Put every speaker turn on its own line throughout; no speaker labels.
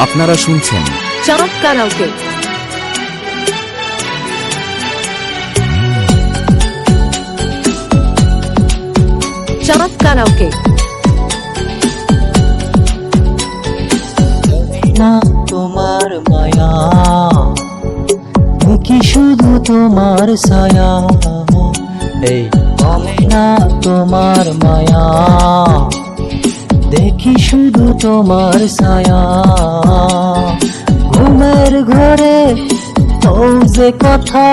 আপনারা শুনছেন
চাঁদ কারাওকে। চাঁদ কারাওকে।
না তোমার মায়া, দেখি শুধু তোমার ছায়া। এই কমে না তোমার মায়া, দেখি শুধু তোমার ছায়া। ঘুমের ঘরে ও যে কথা,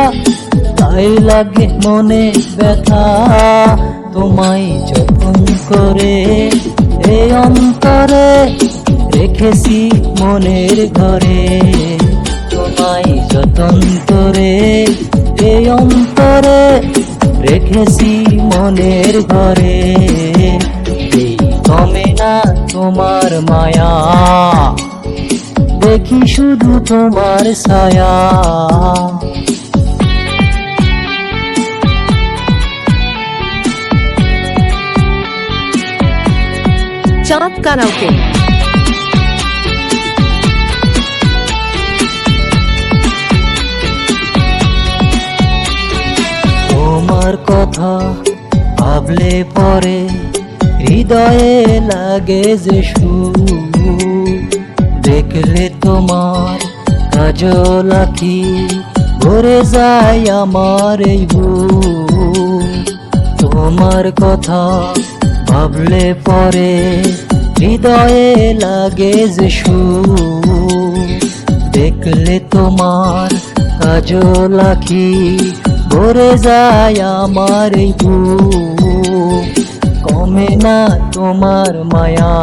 তাই লাগে মনে ব্যথা। তোমায় যতন করে এই অন্তরে রেখেছি মনের ঘরে। তোমায় যতন করে এই অন্তরে রেখেছি মনের ঘরে। এই কমে না তোমার মায়া, দেখি শুধু তোমার ছায়া।
চাঁদ কারাওকে।
তোমার কথা ভাবলে পরে হৃদয়ে লাগে যে সুর। দেখলে তোমার কাজল আঁখি ভরে যায় আমার এই বুক। তোমার কথা ভাবলে পরে হৃদয়ে লাগে যে সুর। দেখলে তোমার কাজল আঁখি ভরে যায় আমার এই বুক। কমে না তোমার মায়া,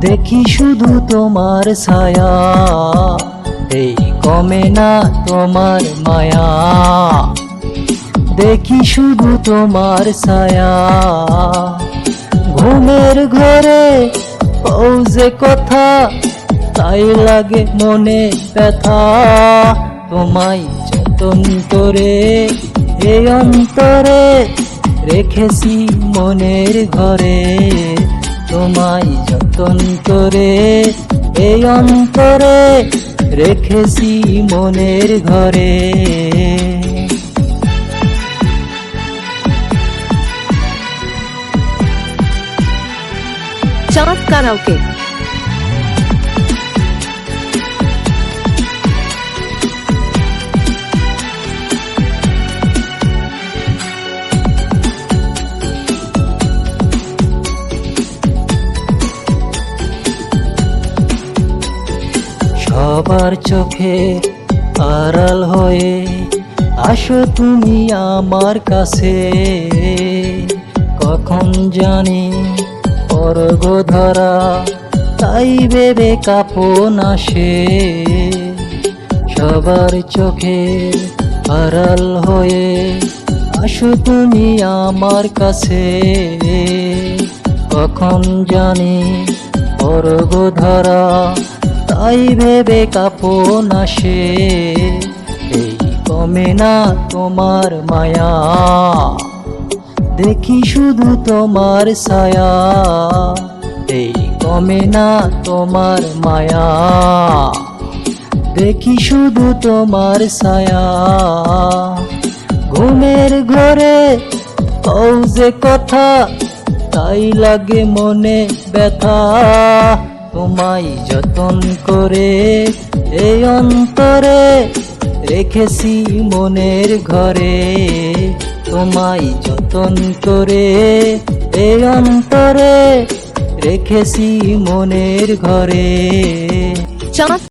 দেখি শুধু তোমার ছায়া। এই কমে না তোমার মায়া, দেখি শুধু তোমার ছায়া। ঘুমের ঘরে ও যে কথা, তাই লাগে মনে ব্যথা। তোমায় যতন করে এই অন্তরে রেখেছি মনের ঘরে। তোমায় যতন করে এই অন্তরে রেখেছি মনের ঘরে।
চাঁদ কারাওকে।
সবার চোখে আড়াল হয়ে আসো তুমি আমার কাছে। কখন জানি অর্ঘ ধরা, তাই ভেবে কাঁপন আসে। সবার চোখে আড়াল হয়ে আসো তুমি আমার কাছে। কখন জানি অর্ঘ ধরা, তাই ভেবে কাঁপন আসে। এই কমে না তোমার মায়া, দেখি শুধু তোমার ছায়া। এই কমে না তোমার মায়া, দেখি শুধু তোমার ছায়া। ঘুমের ঘরে ও যে কথা, তাই লাগে মনে ব্যথা। তোমায় যতন করে এই অন্তরে রেখেছি মনের ঘরে। তোমায় যতন করে এই অন্তরে রেখেছি মনের ঘরে।
চাঁদ